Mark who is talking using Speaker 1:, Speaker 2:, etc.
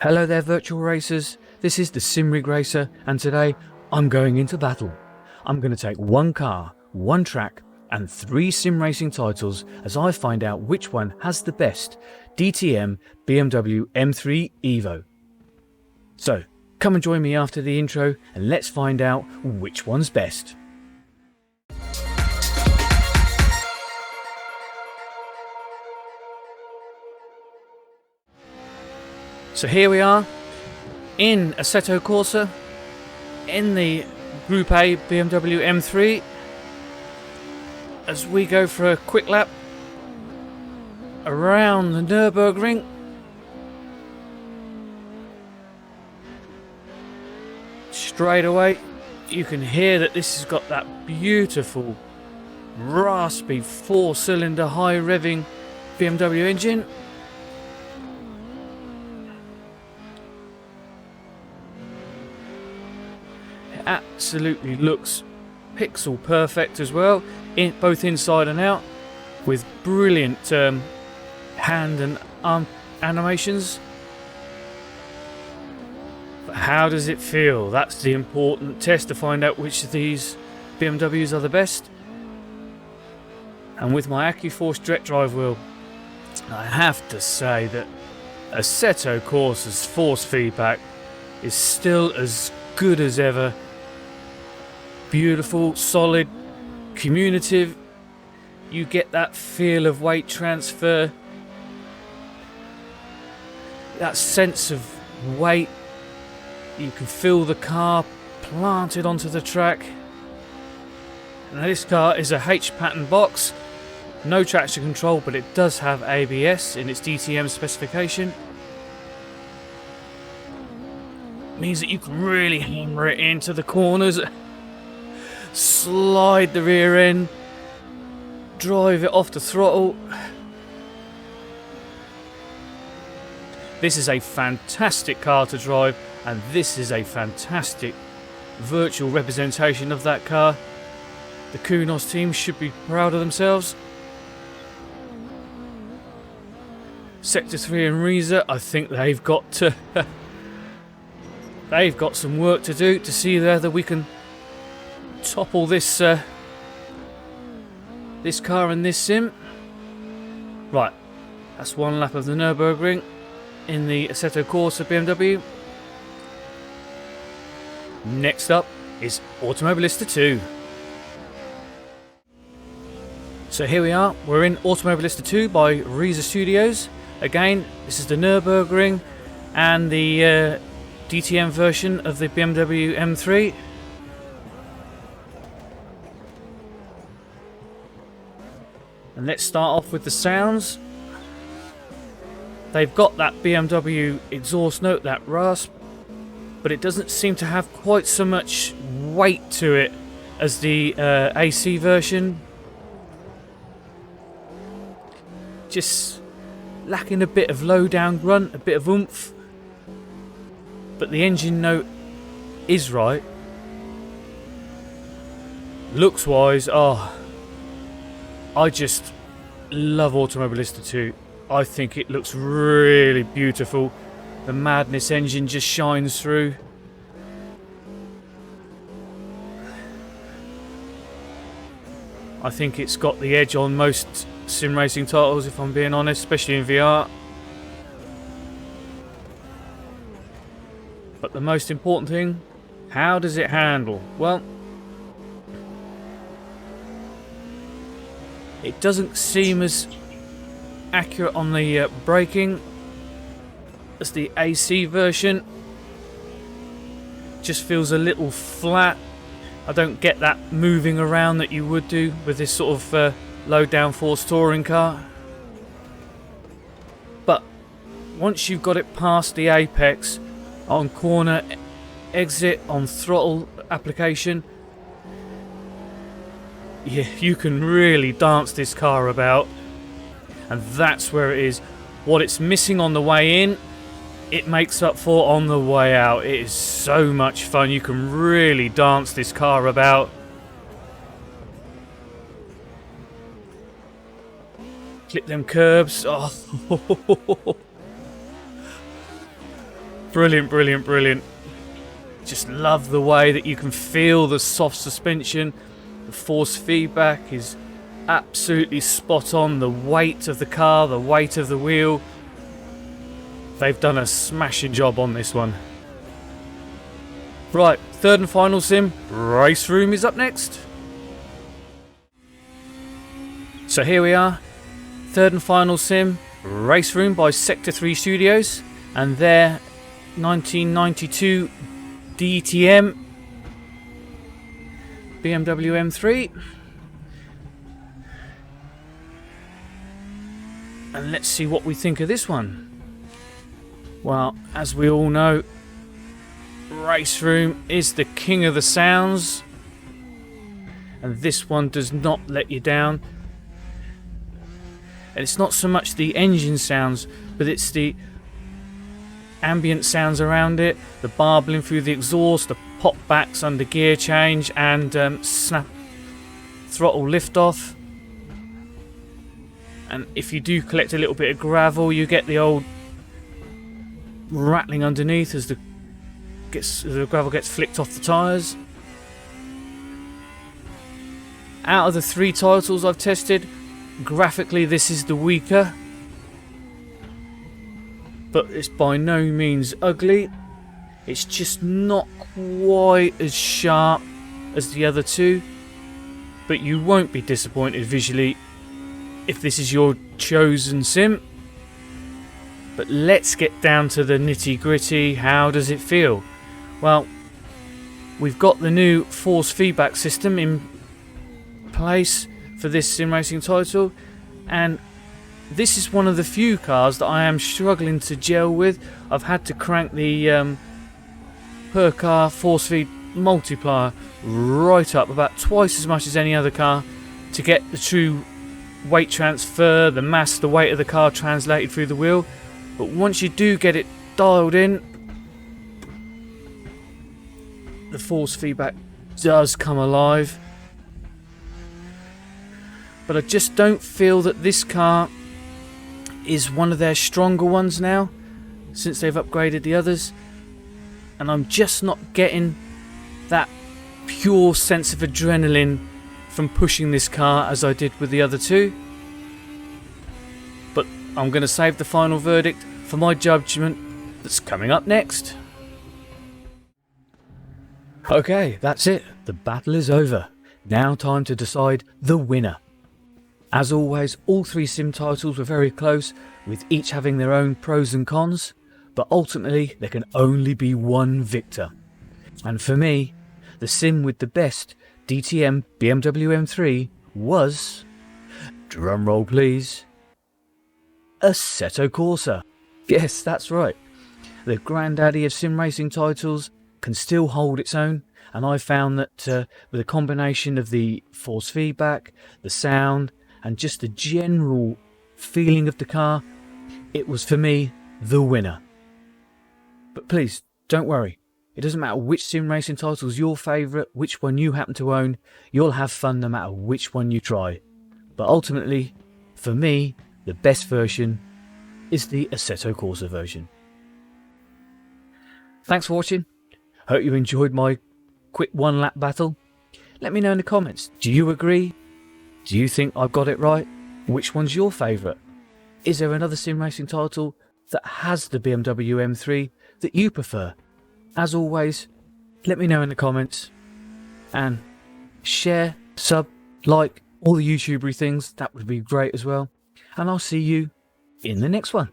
Speaker 1: Hello there virtual racers, this is the Simrig Racer and today I'm going into battle. I'm going to take one car, one track and 3 sim racing titles as I find out which one has the best DTM BMW M3 Evo. So come and join me after the intro and let's find out which one's best. So here we are in Assetto Corsa in the Group A BMW M3 as we go for a quick lap around the Nürburgring. Straight away you can hear that this has got that beautiful raspy 4-cylinder high revving BMW engine. Absolutely looks pixel perfect as well, both inside and out, with brilliant hand and arm animations. But how does it feel? That's the important test to find out which of these BMWs are the best. And with my Accuforce direct drive wheel, I have to say that Assetto Corsa's force feedback is still as good as ever. Beautiful, solid, communicative. You get that feel of weight transfer, that sense of weight. You can feel the car planted onto the track. Now this car is a H pattern box, no traction control, but it does have ABS in its DTM specification. Means that you can really hammer it into the corners, slide the rear end, drive it off the throttle. This is a fantastic car to drive, and this is a fantastic virtual representation of that car. The Kunos team should be proud of themselves. Sector 3 and Riesa, I think they've got to they've got some work to do to see whether we can topple this this car and this sim. Right, that's one lap of the Nürburgring in the Assetto Corsa BMW. Next up is Automobilista 2. So here we are, we're in Automobilista 2 by Riesa Studios. Again, this is the Nürburgring and the DTM version of the BMW M3. And let's start off with the sounds. They've got that BMW exhaust note, that rasp, but it doesn't seem to have quite so much weight to it as the AC version. Just lacking a bit of low down grunt, a bit of oomph. But the engine note is right. Looks wise, I just love Automobilista 2. I think it looks really beautiful. The Madness engine just shines through. I think it's got the edge on most sim racing titles, if I'm being honest, especially in VR. But the most important thing, how does it handle? Well, it doesn't seem as accurate on the braking as the AC version. Just feels a little flat. I don't get that moving around that you would do with this sort of low downforce touring car. But once you've got it past the apex, on corner exit, on throttle application, yeah, you can really dance this car about, and that's where it is. What it's missing on the way in, it makes up for on the way out. It is so much fun. You can really dance this car about. Clip them curbs. Oh. Brilliant, brilliant, brilliant. Just love the way that you can feel the soft suspension. The force feedback is absolutely spot on. The weight of the car, the weight of the wheel. They've done a smashing job on this one. Right, third and final sim, Raceroom is up next. So here we are, third and final sim, Raceroom by Sector 3 Studios, and their 1992 DTM BMW M3. And let's see what we think of this one. Well, as we all know, Raceroom is the king of the sounds, and this one does not let you down. And it's not so much the engine sounds, but it's the ambient sounds around it, the barbling through the exhaust, the pop backs under gear change, and snap throttle lift off. And if you do collect a little bit of gravel, you get the old rattling underneath as the gravel gets flicked off the tyres. Out of the 3 titles I've tested, graphically this is the weaker, but it's by no means ugly. It's just not quite as sharp as the other 2, but you won't be disappointed visually if this is your chosen sim. But let's get down to the nitty gritty. How does it feel? Well, we've got the new force feedback system in place for this sim racing title, and this is one of the few cars that I am struggling to gel with. I've had to crank the per car force feed multiplier right up about twice as much as any other car to get the true weight transfer, the mass, the weight of the car translated through the wheel. But once you do get it dialed in, the force feedback does come alive. But I just don't feel that this car is one of their stronger ones now, since they've upgraded the others. And I'm just not getting that pure sense of adrenaline from pushing this car as I did with the other 2. But I'm going to save the final verdict for my judgment that's coming up next. Okay, that's it. The battle is over. Now time to decide the winner. As always, all 3 sim titles were very close, with each having their own pros and cons, but ultimately there can only be one victor. And for me, the sim with the best DTM BMW M3 was, drumroll please, Assetto Corsa. Yes, that's right. The granddaddy of sim racing titles can still hold its own, and I found that with a combination of the force feedback, the sound, and just the general feeling of the car, it was for me the winner. But please don't worry, it doesn't matter which sim racing title is your favourite, which one you happen to own, you'll have fun no matter which one you try. But ultimately, for me, the best version is the Assetto Corsa version. Thanks for watching. Hope you enjoyed my quick one lap battle. Let me know in the comments, do you agree? Do you think I've got it right? Which one's your favourite? Is there another sim racing title that has the BMW M3 that you prefer? As always, let me know in the comments, and share, sub, like, all the YouTubery things, that would be great as well. And I'll see you in the next one.